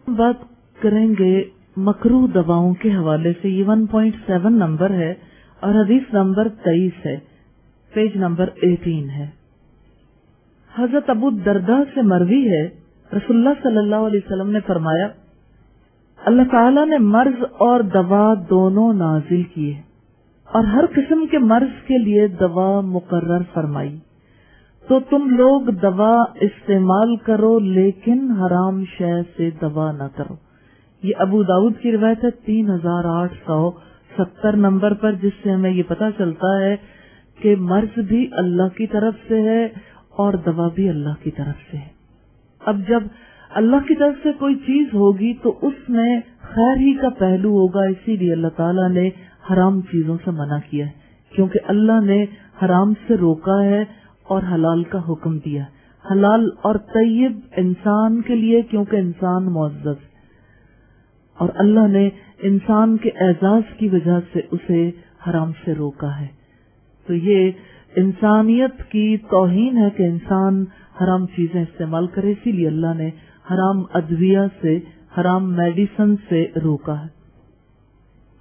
बात करेंगे मकरूह दवाओं के हवाले से। ये 1.7 नंबर है और हदीस नंबर 23 है, पेज नंबर 18 है। हजरत अबू दरदा से मरवी है, रसूलुल्लाह सल्लल्लाहु अलैहि वसल्लम ने फरमाया, अल्लाह ताला ने मर्ज और दवा दोनों नाजिल किए और हर किस्म के मर्ज के लिए दवा मुकर्रर फरमाई। तो तुम लोग दवा इस्तेमाल करो लेकिन हराम शय से दवा न करो। ये अबू दाऊद की रिवायत है 3870 नंबर पर, जिससे हमें ये पता चलता है कि मर्ज भी अल्लाह की तरफ से है और दवा भी अल्लाह की तरफ से है। अब जब अल्लाह की तरफ से कोई चीज होगी तो उसमें खैर ही का पहलू होगा, इसीलिए अल्लाह ताला ने हराम चीजों से मना किया है, क्योंकि अल्लाह ने हराम से रोका है और हलाल का हुक्म दिया है। हलाल और तय्यब इंसान के लिए, क्योंकि इंसान मुअज़्ज़ज़, और अल्लाह ने इंसान के एजाज की वजह से उसे हराम से रोका है। तो ये इंसानियत की तौहीन है कि इंसान हराम चीजें इस्तेमाल करे, इसीलिए अल्लाह ने हराम अद्विया से, हराम मेडिसिन से रोका है।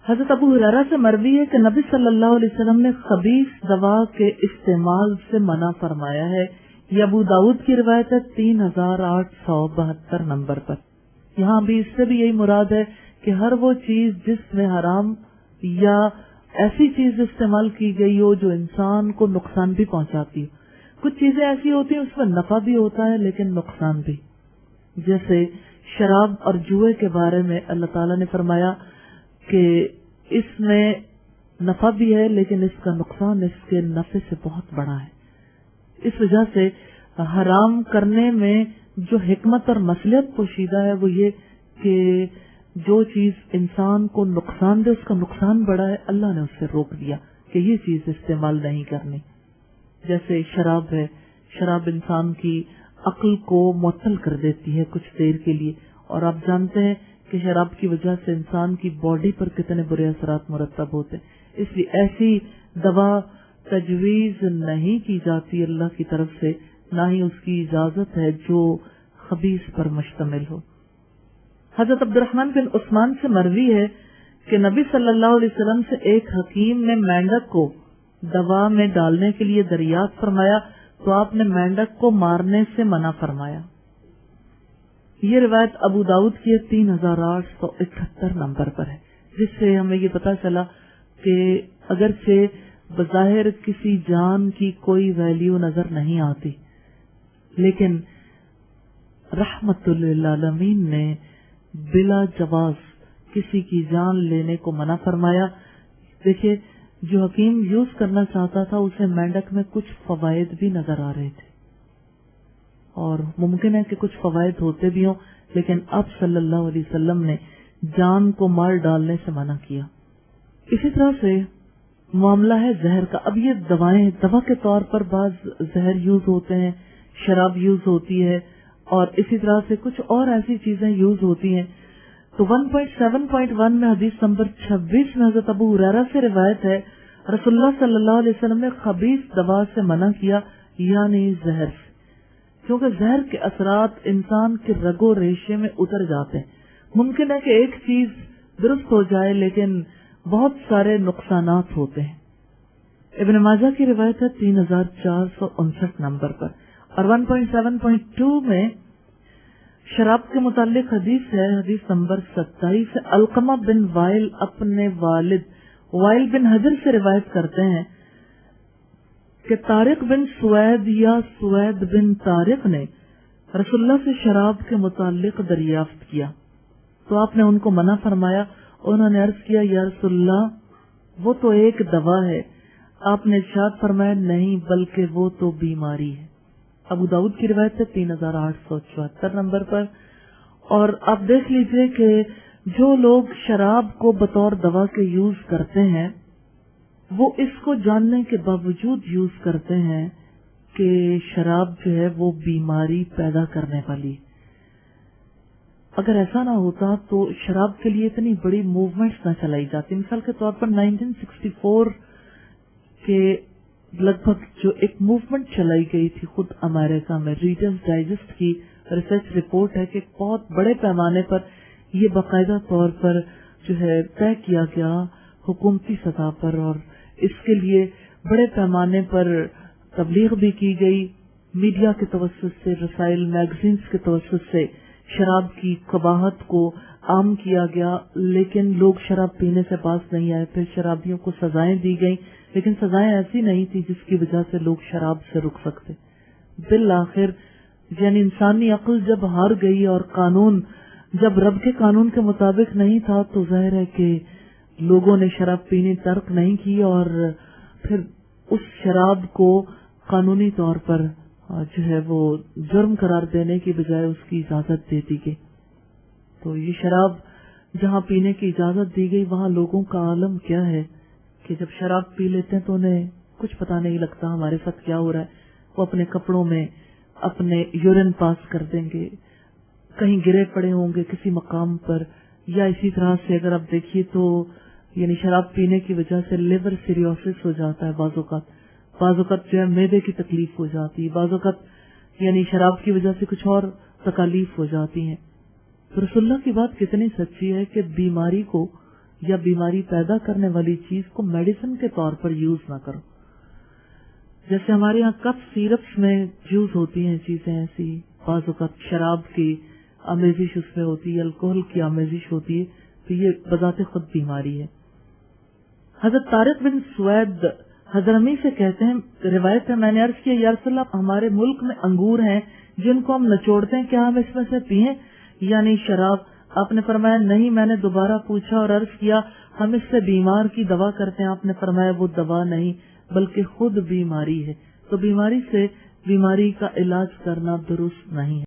हजरत अबू हुरैरा से मरवी है कि नबी सल्लल्लाहु अलैहि वसल्लम ने खबीस दवा के इस्तेमाल से मना फरमाया है। ये अबू दाऊद की रिवायत है 3872 नंबर पर। यहाँ भी इससे भी यही मुराद है कि हर वो चीज जिसमें हराम या ऐसी चीज इस्तेमाल की गई हो जो इंसान को नुकसान भी पहुंचाती हो। कुछ चीजें ऐसी होती हैं उसमें नफा भी होता है लेकिन नुकसान भी, जैसे शराब और जुए के बारे में अल्लाह ताला ने फरमाया कि इसमें नफा भी है लेकिन इसका नुकसान इसके नफे से बहुत बड़ा है। इस वजह से हराम करने में जो हिकमत और मसलियत पोशीदा है वो ये कि जो चीज इंसान को नुकसान दे उसका नुकसान बड़ा है, अल्लाह ने उससे रोक दिया कि ये चीज इस्तेमाल नहीं करनी। जैसे शराब है, शराब इंसान की अक्ल को मुअत्तल कर देती है कुछ देर के लिए, और आप जानते हैं कि शराब की वजह से इंसान की बॉडी पर कितने बुरे असरात मुरतब होते हैं। इसलिए ऐसी दवा तजवीज नहीं की जाती अल्लाह की तरफ से, ना ही उसकी इजाजत है जो खबीस पर मुश्तमिल हो। हजरत अब्दुर्रहमान बिन उस्मान से मरवी है कि नबी सल्लल्लाहु अलैहि वसल्लम से एक हकीम ने मेंढक को दवा में डालने के लिए दरियात फरमाया तो आपने मेंढक को मारने से मना फरमाया। ये रिवायत अबू दाऊद की 3871 नंबर पर है, जिससे हमें ये पता चला कि अगरचे बज़ाहिर किसी जान की कोई वैल्यू नजर नहीं आती, लेकिन रहमतुल लिल आलमीन ने बिला जवाज किसी की जान लेने को मना फरमाया। देखिए, जो हकीम यूज करना चाहता था उसे मेंढक में कुछ फवायद भी नजर आ रहे थे, और मुमकिन है कि कुछ फवायद होते भी हों, लेकिन अब सल्लल्लाहु अलैहि वसल्लम ने जान को मार डालने से मना किया। इसी तरह से मामला है जहर का। अब ये दवाएं, दवा के तौर पर बाज जहर यूज होते हैं, शराब यूज होती है, और इसी तरह से कुछ और ऐसी चीजें यूज होती हैं। तो 1.7.1 में हदीस नंबर 26 में हजरत अबू हुरैरा से रिवायत है, रसूलुल्लाह सल्लल्लाहु अलैहि वसल्लम ने खबीस दवा से मना किया, यानी जहर से, क्योंकि जहर के असरात इंसान के रगो रेशे में उतर जाते हैं। मुमकिन है कि एक चीज दुरुस्त हो जाए लेकिन बहुत सारे नुकसानात होते हैं। इब्न माजा की रिवायत है 3459 नंबर पर। और 1.7.2 में शराब के मुतालिक हदीस है, हदीस नंबर 27 है। अलकमा बिन वाइल अपने वालिद वाइल बिन हजर से रिवायत करते हैं कि तारिक बिन सुवैद या सुवैद बिन तारिक ने रसूलुल्लाह से शराब के मुतालिक दरियाफ्त किया तो आपने उनको मना फरमाया। उन्होंने अर्ज किया, या रसूलुल्लाह, वो तो एक दवा है। आपने इरशाद फरमाया, नहीं बल्कि वो तो बीमारी है। अबू दाऊद की रिवायत है 3874 नंबर पर। और आप देख लीजिए कि जो लोग शराब को बतौर दवा के यूज करते हैं वो इसको जानने के बावजूद यूज करते हैं कि शराब जो है वो बीमारी पैदा करने वाली। अगर ऐसा ना होता तो शराब के लिए इतनी बड़ी मूवमेंट्स ना चलाई जाती। मिसाल के तौर पर 1964 के लगभग जो एक मूवमेंट चलाई गई थी खुद अमेरिका में, रीडर्स डाइजेस्ट की ریسرچ رپورٹ ہے کہ بہت بڑے پیمانے پر یہ باقاعدہ طور پر جو ہے طے کیا گیا حکومتی سطح پر، اور اس کے لیے بڑے پیمانے پر تبلیغ بھی کی گئی، میڈیا کے توسط سے، رسائل میگزینز کے توسط سے شراب کی قباحت کو عام کیا گیا، لیکن لوگ شراب پینے سے باز نہیں آئے۔ پھر شرابیوں کو سزائیں دی گئیں، لیکن سزائیں ایسی نہیں تھی جس کی وجہ سے لوگ شراب سے رک سکتے۔ بالآخر یعنی انسانی عقل جب ہار گئی اور قانون جب رب کے قانون کے مطابق نہیں تھا، تو ظاہر ہے کہ لوگوں نے شراب پینی ترک نہیں کی، اور پھر اس شراب کو قانونی طور پر جو ہے وہ جرم قرار دینے کی بجائے اس کی اجازت دے دی گئی۔ تو یہ شراب جہاں پینے کی اجازت دی گئی وہاں لوگوں کا عالم کیا ہے کہ جب شراب پی لیتے ہیں تو انہیں کچھ پتہ نہیں لگتا ہمارے ساتھ کیا ہو رہا ہے۔ وہ اپنے کپڑوں میں اپنے یورین پاس کر دیں گے، کہیں گرے پڑے ہوں گے کسی مقام پر، یا اسی طرح سے اگر آپ دیکھیے تو یعنی شراب پینے کی وجہ سے لیور سیریوسس ہو جاتا ہے، بعض اوقات جو ہے معدے کی تکلیف ہو جاتی ہے، بعض اوقات یعنی شراب کی وجہ سے کچھ اور تکالیف ہو جاتی ہیں۔ تو رسول اللہ کی بات کتنی سچی ہے کہ بیماری کو یا بیماری پیدا کرنے والی چیز کو میڈیسن کے طور پر یوز نہ کرو۔ جیسے ہمارے یہاں کف سیرپس میں یوز ہوتی ہیں چیزیں ایسی، بعض اوقات شراب کی آمیزش اس میں ہوتی ہے، الکوہل کی آمیزش ہوتی ہے، تو یہ بذات خود بیماری ہے۔ حضرت طارق بن سوید حضرمی سے کہتے ہیں، روایت ہے میں نے عرض کیا یا رسول اللہ ہمارے ملک میں انگور ہیں جن کو ہم نچوڑتے ہیں، کیا ہم اس میں سے پیئیں یعنی شراب؟ آپ نے فرمایا نہیں۔ میں نے دوبارہ پوچھا اور عرض کیا ہم اس سے بیمار کی دوا کرتے ہیں، آپ نے فرمایا وہ دوا نہیں بلکہ خود بیماری ہے۔ تو بیماری سے بیماری کا علاج کرنا درست نہیں ہے۔